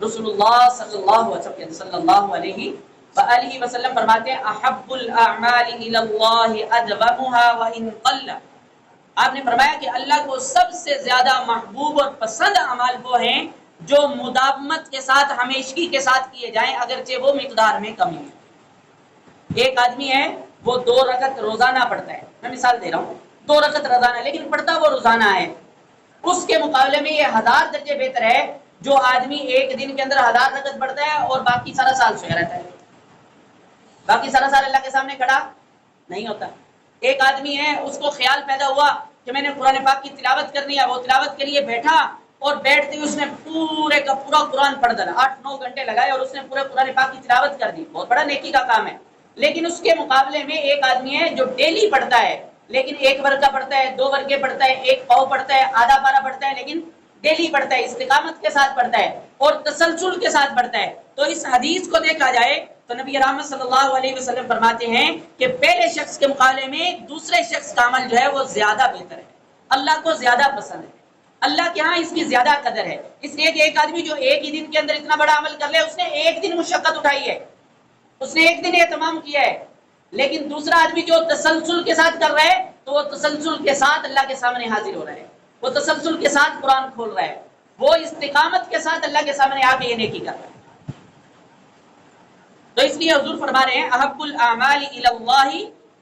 رسول اللہ صلی اللہ علیہ وآلہ وسلم فرماتے ہیں احب الاعمال الی اللہ ادومها وان قل. آپ نے فرمایا کہ اللہ کو سب سے زیادہ محبوب اور پسند اعمال وہ ہیں جو مداومت کے ساتھ ہمیشگی کے ساتھ کیے جائیں اگرچہ وہ مقدار میں کمی ہے۔ ایک آدمی ہے وہ 2 رکعت روزانہ پڑھتا ہے، میں مثال دے رہا ہوں، 2 رکعت روزانہ، لیکن پڑھتا وہ روزانہ ہے، اس کے مقابلے میں یہ 1000 درجے بہتر ہے جو آدمی ایک دن کے اندر 1000 رکعت پڑھتا ہے اور باقی سارا سال سویا رہتا ہے، باقی سارا سال اللہ کے سامنے کھڑا نہیں ہوتا۔ ایک آدمی ہے اس کو خیال پیدا ہوا کہ میں نے قرآن پاک کی تلاوت کرنی ہے، وہ تلاوت کے لیے بیٹھا اور بیٹھتے ہی اس نے پورے کا پورا قرآن پڑھ ڈالا، 8-9 گھنٹے لگائے اور اس نے پورے قرآن پاک کی تلاوت کر دی، بہت بڑا نیکی کا کام ہے۔ لیکن اس کے مقابلے میں ایک آدمی ہے جو ڈیلی پڑھتا ہے، لیکن 1 ورقہ پڑھتا ہے، 2 ورقے پڑھتا ہے، 1 پاؤ پڑھتا ہے، آدھا پارا پڑھتا ہے، لیکن ڈیلی پڑھتا ہے، استقامت کے ساتھ پڑھتا ہے اور تسلسل کے ساتھ پڑھتا ہے۔ تو اس حدیث کو دیکھا جائے تو نبی رحمت صلی اللہ علیہ وسلم فرماتے ہیں کہ پہلے شخص کے مقابلے میں دوسرے شخص کا عمل جو ہے وہ زیادہ بہتر ہے، اللہ کو زیادہ پسند ہے، اللہ کے ہاں اس کی زیادہ قدر ہے۔ اس لیے کہ ایک آدمی جو ایک ہی دن کے اندر اتنا بڑا عمل کر لے، اس نے ایک دن مشقت اٹھائی ہے، اس نے ایک دن اہتمام کیا ہے، لیکن دوسرا آدمی جو تسلسل کے ساتھ کر رہا ہے تو وہ تسلسل کے ساتھ اللہ کے سامنے حاضر ہو رہا ہے، وہ تسلسل کے ساتھ قرآن کھول رہا ہے، وہ استقامت کے ساتھ اللہ کے سامنے آ کے یہ نیکی کر رہا ہے۔ تو اس لیے حضور فرما رہے ہیں احب الاعمال الی اللہ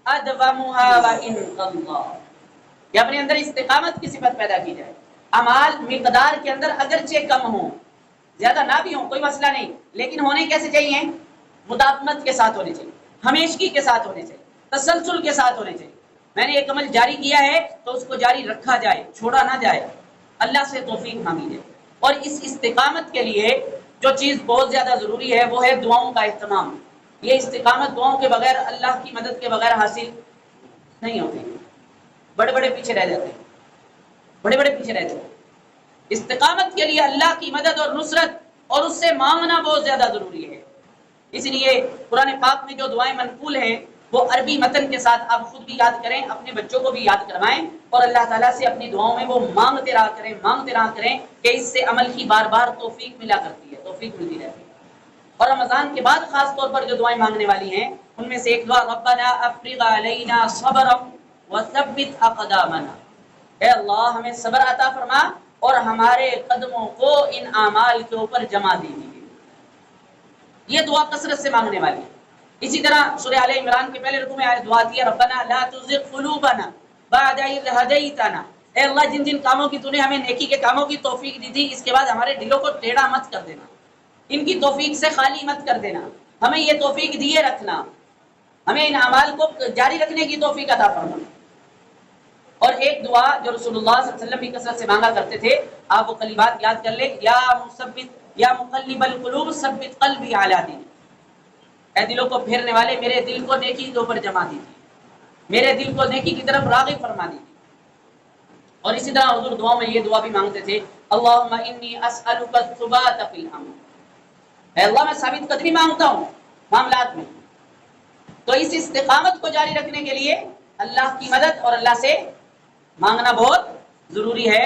ادومها وان قل، کہ اپنے اندر استقامت کی صفت پیدا کی جائے، اعمال مقدار کے اندر اگرچہ کم ہوں، زیادہ نہ بھی ہوں، کوئی مسئلہ نہیں، لیکن ہونے کیسے چاہیے؟ مداومت کے ساتھ ہونے چاہیے، ہمیشگی کے ساتھ ہونے چاہیے، تسلسل کے ساتھ ہونے چاہیے۔ میں نے ایک عمل جاری کیا ہے تو اس کو جاری رکھا جائے، چھوڑا نہ جائے، اللہ سے توفیق مانگی جائے۔ اور اس استقامت کے لیے جو چیز بہت زیادہ ضروری ہے وہ ہے دعاؤں کا اہتمام۔ یہ استقامت دعاؤں کے بغیر، اللہ کی مدد کے بغیر حاصل نہیں ہوتی، بڑے بڑے پیچھے رہ جاتے ہیں، بڑے بڑے پیچھے رہ جاتے ہیں۔ استقامت کے لیے اللہ کی مدد اور نصرت اور اس سے مانگنا بہت زیادہ ضروری ہے۔ اس لیے قرآن پاک میں جو دعائیں منقول ہیں وہ عربی متن کے ساتھ آپ خود بھی یاد کریں، اپنے بچوں کو بھی یاد کروائیں اور اللہ تعالیٰ سے اپنی دعاؤں میں وہ مانگتے رہا کریں کہ اس سے عمل کی بار بار توفیق ملا کرتی ہے، توفیق ملتی رہتی ہے۔ اور رمضان کے بعد خاص طور پر جو دعائیں مانگنے والی ہیں ان میں سے ایک دعا ربنا افرغ علینا صبرا وثبت اقدامنا، اے اللہ ہمیں صبر عطا فرما اور ہمارے قدموں کو ان اعمال کے اوپر جما دیجیے۔ یہ دعا کثرت سے مانگنے والی ہے۔ اسی طرح سورہ آل عمران کے پہلے رکوع میں آیت دعا ہے ربنا لا تزغ قلوبنا بعد اذ ہدیتنا، اے اللہ جن جن کاموں کی تو نے ہمیں نیکی کے کاموں کی توفیق دی تھی اس کے بعد ہمارے دلوں کو ٹیڑھا مت کر دینا، ان کی توفیق سے خالی مت کر دینا، ہمیں یہ توفیق دیے رکھنا، ہمیں ان اعمال کو جاری رکھنے کی توفیق عطا فرما۔ اور ایک دعا جو رسول اللہ صلی اللہ علیہ وسلم بھی کثرت سے مانگا کرتے تھے، آپ وہ کلمات یاد کر لیں، یا مقلب القلوب ثبت قلبی علی دینک، اے دلوں کو پھیرنے والے میرے دل کو نیکی کے اوپر جما دیجیے، میرے دل کو نیکی کی طرف راغب فرما دیجیے۔ اور اسی طرح حضور دعاؤں میں یہ دعا بھی مانگتے تھے اللہم انی اسألک الثبات فی الامر، اے اللہ میں ثابت قدمی مانگتا ہوں معاملات میں۔ تو اس استقامت کو جاری رکھنے کے لیے اللہ کی مدد اور اللہ سے مانگنا بہت ضروری ہے۔